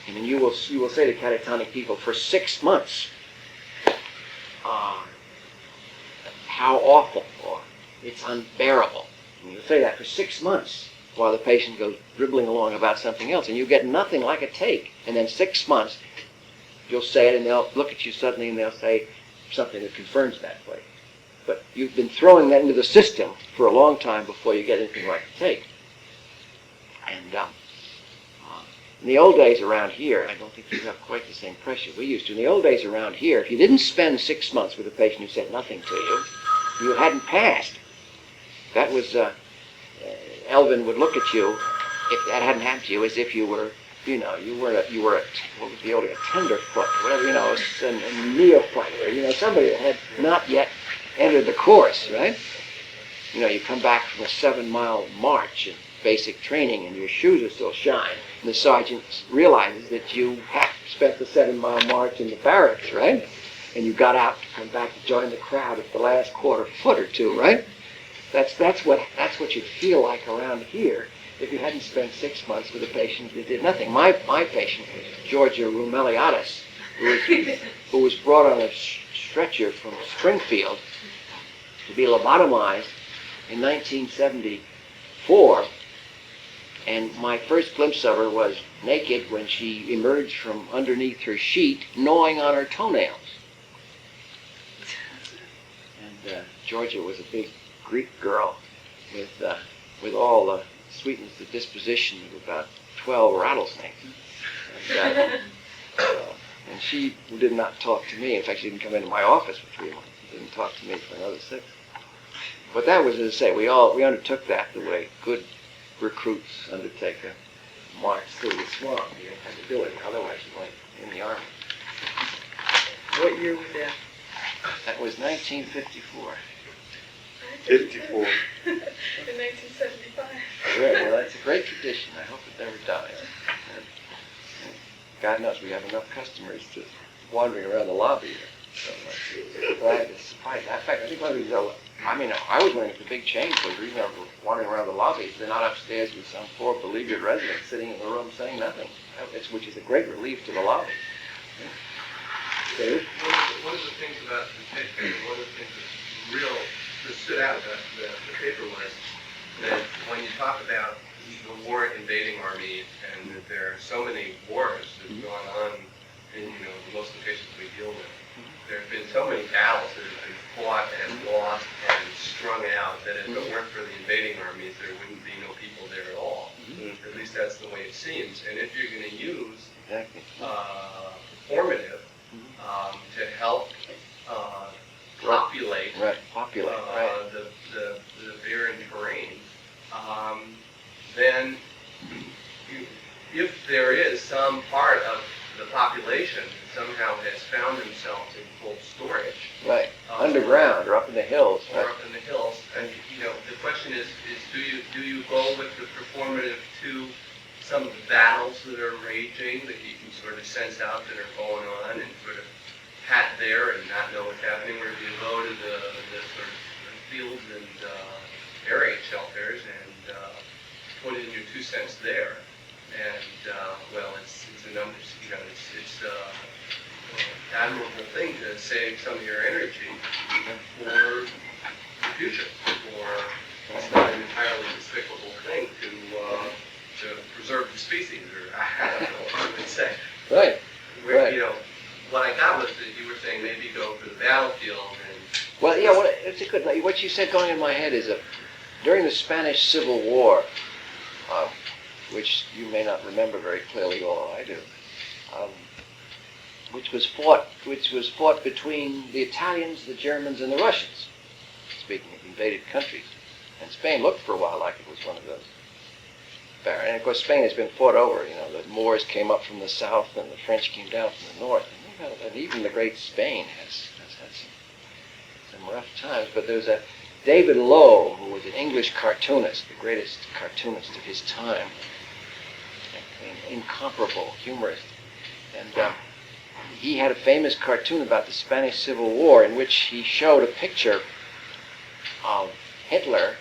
You will say to catatonic people for 6 months, how awful, or it's unbearable. And you'll say that for 6 months while the patient goes dribbling along about something else, and you get nothing like a take. And then 6 months, you'll say it, and they'll look at you suddenly, and they'll say something that confirms that for you. But you've been throwing that into the system for a long time before you get anything right to take. And in the old days around here, I don't think you have quite the same pressure we used to. In the old days around here, if you didn't spend 6 months with a patient who said nothing to you, you hadn't passed. That was, Elvin would look at you, if that hadn't happened to you, as if you were, you were what was the old, a tenderfoot, whatever, a neophyte, or, somebody that had not yet entered the course, right? You come back from a 7-mile march in basic training and your shoes are still shine, and the sergeant realizes that you had spent the 7-mile march in the barracks, right? And you got out to come back to join the crowd at the last quarter foot or two, right? That's what you'd feel like around here if you hadn't spent 6 months with a patient that did nothing. My patient was Georgia Rumeliadis, who was brought on a stretcher from Springfield to be lobotomized in 1974, and my first glimpse of her was naked when she emerged from underneath her sheet, gnawing on her toenails. And Georgia was a big Greek girl with all the sweetness of disposition of about 12 rattlesnakes. And she did not talk to me. In fact, she didn't come into my office for 3 months. She didn't talk to me for another 6. But that was, as I say, we undertook that the way good recruits undertake a march through the swamp. You had to do it, otherwise you went in the Army. What year was that? That was 1954. 54. In 1975. Right, well, that's a great tradition. I hope it never dies. And God knows we have enough customers just wandering around the lobby here. So glad to surprise. In fact, I think one of these, I was wondering if the big change was the reason I was wandering around the lobby. They're not upstairs with some poor beleaguered resident sitting in the room saying nothing, which is a great relief to the lobby. David? One of the things about the paper, one of the things that stood out about the paper was that when you talk about the war invading armies and that there are so many wars that have gone on in most of the cases we deal with, there have been so many battles that have been fought and lost and strung out that if it weren't for the invading armies, there wouldn't be no people there at all. At least that's the way it seems. And if you're going to use performative to help populate the barren terrain, then if there is some part of the population that somehow has found themselves in cold storage, right, underground or up in the hills, or up in the hills, and the question is do you go with the performative to some of the battles that are raging that you can sort of sense out that are going on and sort of pat there and not know what's happening, or do you go to the sort of fields and air raid shelters and put in your 2 cents there? And well, it's a number, it's an admirable thing to save some of your energy for the future, or it's not an entirely despicable thing to preserve the species, or I don't know what I would say. Right. What I got was that you were saying maybe go for the battlefield and... Well, yeah, it's a good... What you said going in my head is during the Spanish Civil War, which you may not remember very clearly, although I do, which was fought between the Italians, the Germans, and the Russians, speaking of invaded countries. And Spain looked for a while like it was one of those. And of course, Spain has been fought over. The Moors came up from the south, and the French came down from the north. And even the great Spain has had some rough times. But there's a David Lowe, who was an English cartoonist, the greatest cartoonist of his time, an incomparable humorist. And he had a famous cartoon about the Spanish Civil War in which he showed a picture of Hitler,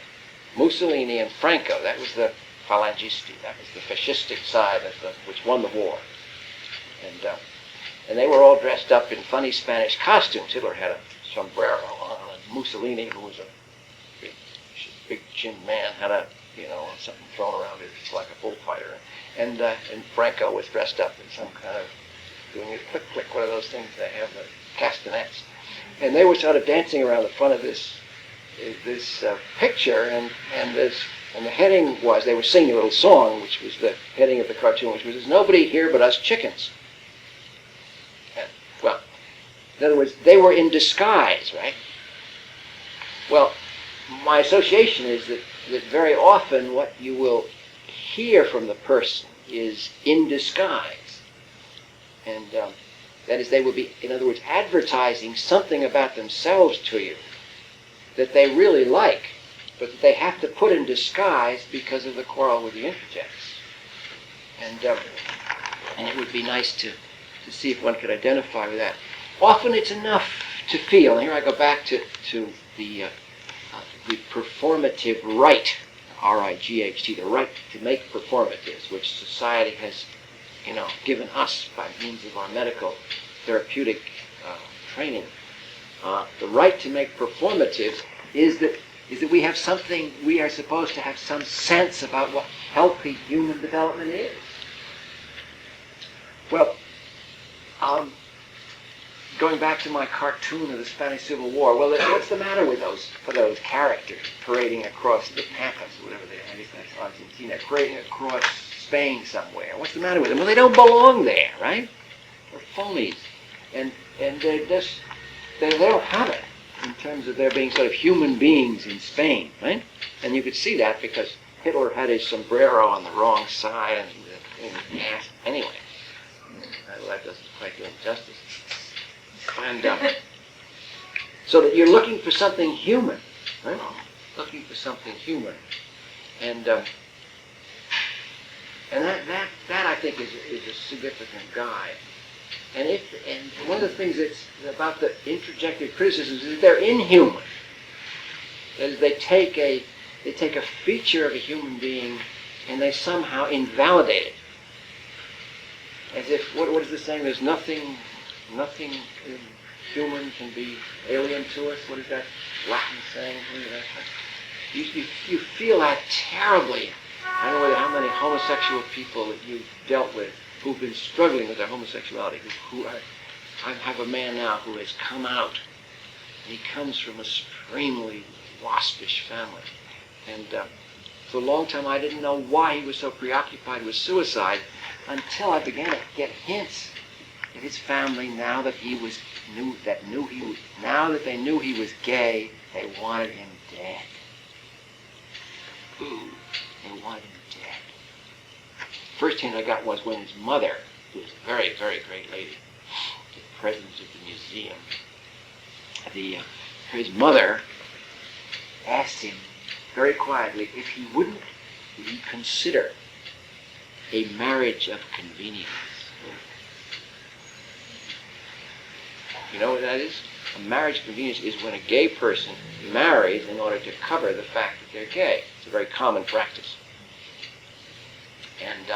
Mussolini, and Franco. That was the Falangisti, that was the fascistic side which won the war. And they were all dressed up in funny Spanish costumes. Hitler had a sombrero on, and Mussolini, who was a big chinned man, had something thrown around it like a bullfighter. And Franco was dressed up in some kind of, doing a click-click, one of those things they have, the castanets. and they were sort of dancing around the front of this picture, and the heading was, they were singing a little song, which was the heading of the cartoon, which was, "There's nobody here but us chickens." And, well, in other words, they were in disguise, right? Well, my association is that very often what you will hear from the person is in disguise. And that is, they will be, in other words, advertising something about themselves to you that they really like, but that they have to put in disguise because of the quarrel with the Introjects. And it would be nice to see if one could identify with that. Often it's enough to feel, and here I go back to the performative right, R-I-G-H-T, the right to make performatives, which society has, given us by means of our medical therapeutic training. The right to make performatives is that we have something, we are supposed to have some sense about what healthy human development is. Well, going back to my cartoon of the Spanish Civil War, well, what's the matter with those characters parading across the Pampas, whatever they are, I guess that's Argentina, parading across Spain somewhere? What's the matter with them? Well, they don't belong there, right? They're phonies. And they're just, they don't have it in terms of there being sort of human beings in Spain, right? And you could see that because Hitler had his sombrero on the wrong side and the ass. Anyway, that doesn't quite do him justice. And so that you're looking for something human, right? Looking for something human, and that I think is a significant guide. And one of the things that's about the introjective criticisms is that they're inhuman. That is, they take a feature of a human being and they somehow invalidate it, as if what is the saying? There's nothing human can be alien to us. What is that Latin saying? You feel that terribly. I don't know how many homosexual people that you've dealt with who've been struggling with their homosexuality. I have a man now who has come out. He comes from a supremely waspish family. And for a long time I didn't know why he was so preoccupied with suicide until I began to get hints that his family, now that they knew he was gay, they wanted him dead. Ooh, they wanted him dead. First hint I got was when his mother, who was a very, very great lady, the president of the museum, his mother asked him very quietly if he wouldn't consider a marriage of convenience. You know what that is? A marriage of convenience is when a gay person marries in order to cover the fact that they're gay. It's a very common practice. And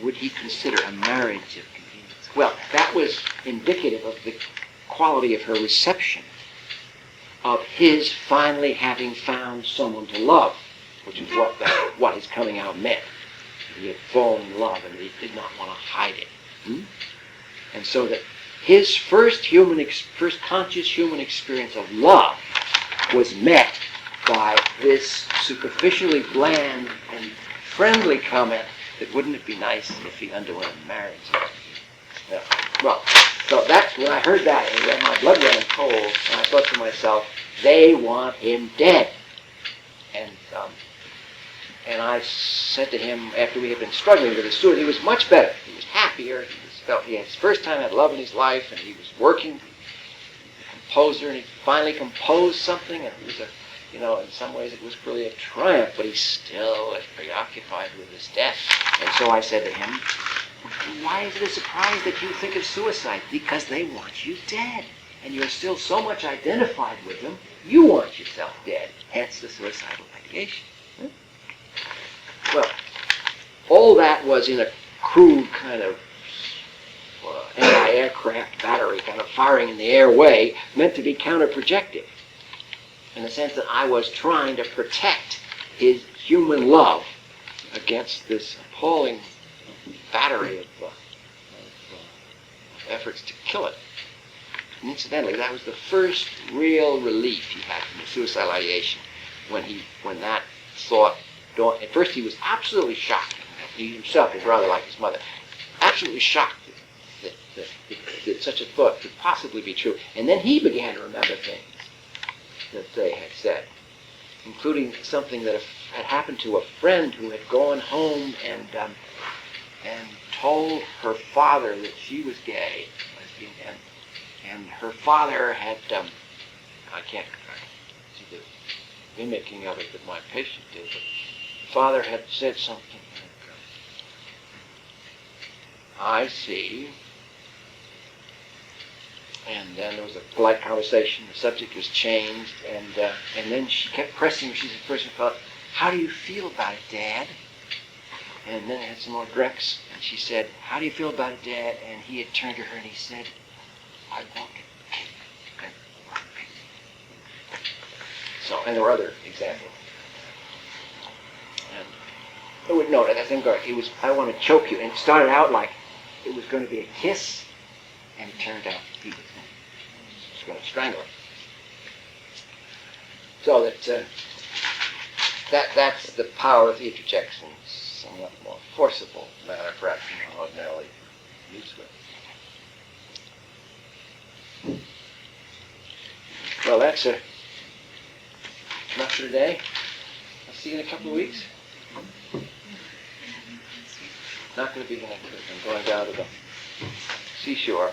would he consider a marriage of convenience? Well, that was indicative of the quality of her reception, of his finally having found someone to love, which is what his coming out meant. He had fallen in love and he did not want to hide it. And so that his first conscious human experience of love was met by this superficially bland and friendly comment that wouldn't it be nice if he underwent marriage? Yeah. Well, so that's when I heard that, and my blood ran cold, and I thought to myself, they want him dead. And I said to him, after we had been struggling with the suicide, he was much better. He was happier. He had his first time had love in his life, and he was working, composer, and he finally composed something, and it was in some ways it was really a triumph, but he still was preoccupied with his death. And so I said to him, why is it a surprise that you think of suicide? Because they want you dead, and you're still so much identified with them, you want yourself dead, hence the suicidal ideation. Well, all that was in a crude kind of anti-aircraft battery kind of firing in the air way, meant to be counter-projective, in the sense that I was trying to protect his human love against this appalling battery of efforts to kill it. And incidentally, that was the first real relief he had from the suicidal ideation. When that thought dawned, at first he was absolutely shocked. He himself is rather like his mother, absolutely shocked that such a thought could possibly be true. And then he began to remember things that they had said, including something that had happened to a friend who had gone home and told her father that she was gay, and her father had, I can't see the mimicking of it that my patient did, but the father had said something like, I see. And then there was a polite conversation, the subject was changed, and then she kept pressing, she said, first of all, how do you feel about it, Dad? And then it had some more Grex, and she said, how do you feel about it, Dad? And he had turned to her and he said, I want it. So, and there were other examples. And that thing, it was, I want to choke you. And it started out like it was going to be a kiss, and it turned out he was going to strangle her. So that's the power of the introjection, somewhat more forcible manner, perhaps, than ordinarily used with. Well, that's enough for today. I'll see you in a couple of weeks. Not going to be the next week. I'm going down to the seashore.